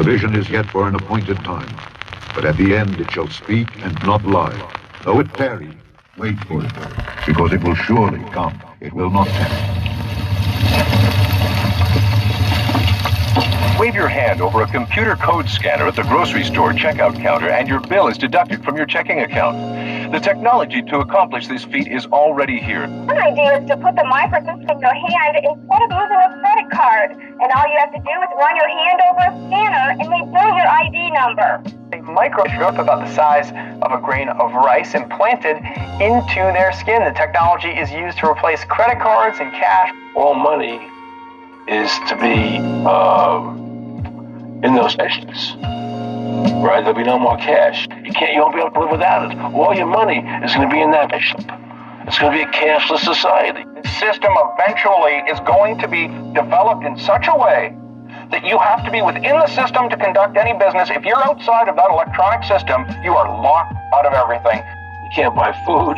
Television is yet for an appointed time, but at the end it shall speak and not lie. Though it tarry, wait for it, because it will surely come. It will not tarry. Wave your hand over a computer code scanner at the grocery store checkout counter and your bill is deducted from your checking account. The technology to accomplish this feat is already here. One idea is to put the microchip in your hand instead of using a credit card. And all you have to do is run your hand over a scanner and they know your ID number. A microchip about the size of a grain of rice implanted into their skin. The technology is used to replace credit cards and cash. All money is to be in those stations, right? There'll be no more cash. You won't be able to live without it. All your money is going to be in that station. It's going to be a cashless society. The system eventually is going to be developed in such a way that you have to be within the system to conduct any business. If you're outside of that electronic system, you are locked out of everything. You can't buy food.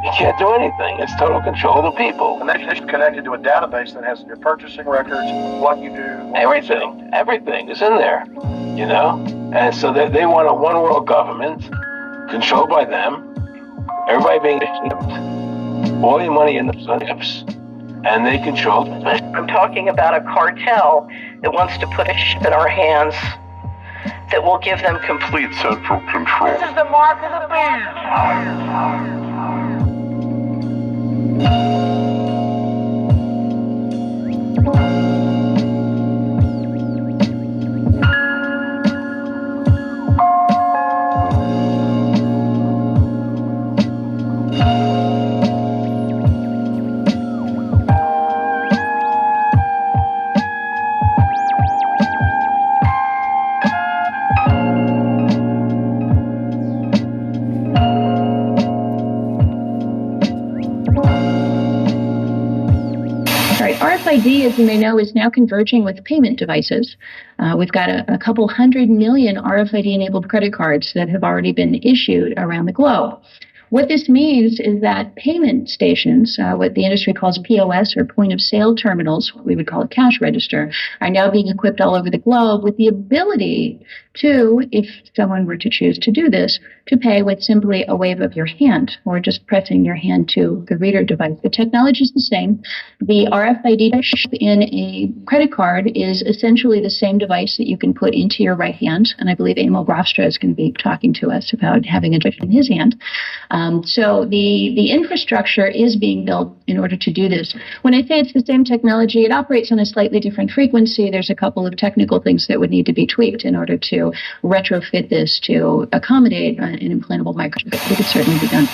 You can't do anything. It's total control of the people. And that's connected to a database that has your purchasing records, what you do. Everything is in there, you know? And so they want a one world government controlled by them, everybody being shipped, all your money in the chips, and they control it. I'm talking about a cartel that wants to put a chip in our hands that will give them complete central control. This is the mark of the beast. RFID, as you may know, is now converging with payment devices. We've got a couple 100 million RFID-enabled credit cards that have already been issued around the globe. What this means is that payment stations, what the industry calls POS or point of sale terminals, what we would call a cash register, are now being equipped all over the globe with the ability to, if someone were to choose to do this, to pay with simply a wave of your hand or just pressing your hand to the reader device. The technology is the same. The RFID chip in a credit card is essentially the same device that you can put into your right hand, and I believe Emil Grafstra is going to be talking to us about having a chip in his hand. So the infrastructure is being built in order to do this. When I say it's the same technology, it operates on a slightly different frequency. There's a couple of technical things that would need to be tweaked in order to retrofit this to accommodate an implantable microchip. It could certainly be done.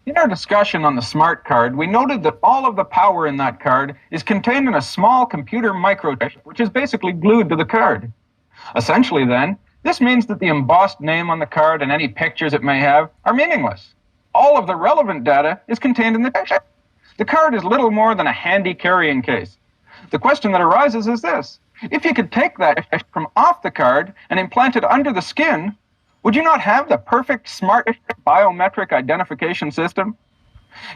In our discussion on the smart card, we noted that all of the power in that card is contained in a small computer microchip, which is basically glued to the card. Essentially, then, this means that the embossed name on the card and any pictures it may have are meaningless. All of the relevant data is contained in the chip. The card is little more than a handy carrying case. The question that arises is this: if you could take that chip from off the card and implant it under the skin, would you not have the perfect smart biometric identification system?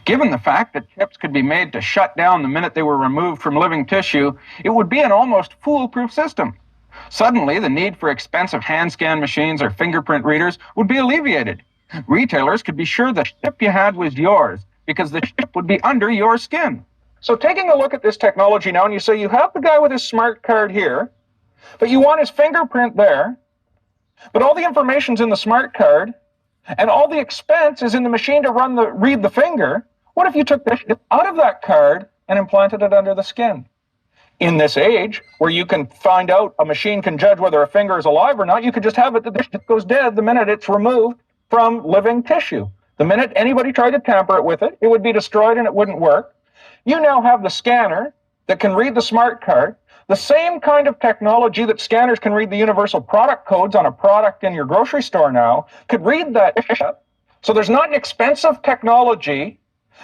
Given the fact that chips could be made to shut down the minute they were removed from living tissue, it would be an almost foolproof system. Suddenly, the need for expensive hand scan machines or fingerprint readers would be alleviated. Retailers could be sure the chip you had was yours because the chip would be under your skin. So taking a look at this technology now, and you say you have the guy with his smart card here, but you want his fingerprint there, but all the information's in the smart card, and all the expense is in the machine to read the finger. What if you took the chip out of that card and implanted it under the skin? In this age, where you can find out, a machine can judge whether a finger is alive or not, you could just have it that the chip goes dead the minute it's removed from living tissue. The minute anybody tried to tamper it with it, it would be destroyed and it wouldn't work. You now have the scanner that can read the smart card, the same kind of technology that scanners can read the universal product codes on a product in your grocery store now, could read that chip. So there's not an expensive technology.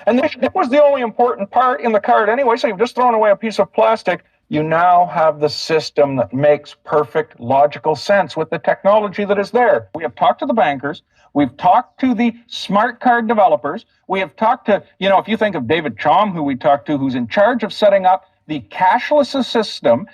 And that was the only important part in the card anyway, so you've just thrown away a piece of plastic. You now have the system that makes perfect logical sense with the technology that is there. We have talked to the bankers. We've talked to the smart card developers. We have talked to, if you think of David Chom, who we talked to, who's in charge of setting up the cashless system,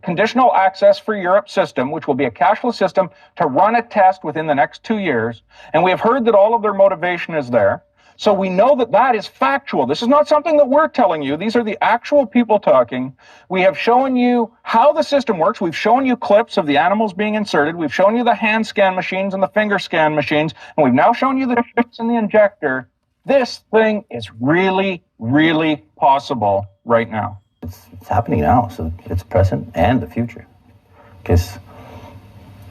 conditional access for Europe system, which will be a cashless system to run a test within the next 2 years. And we have heard that all of their motivation is there. So we know that that is factual. This is not something that we're telling you. These are the actual people talking. We have shown you how the system works. We've shown you clips of the animals being inserted. We've shown you the hand scan machines and the finger scan machines. And we've now shown you the chips in the injector. This thing is really, really possible right now. It's happening now, so it's present and the future. Because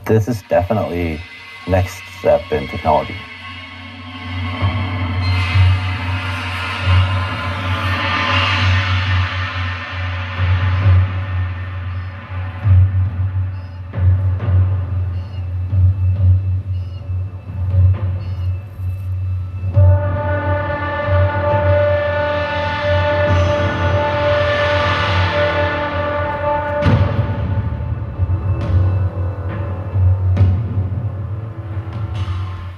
this is definitely next step in technology.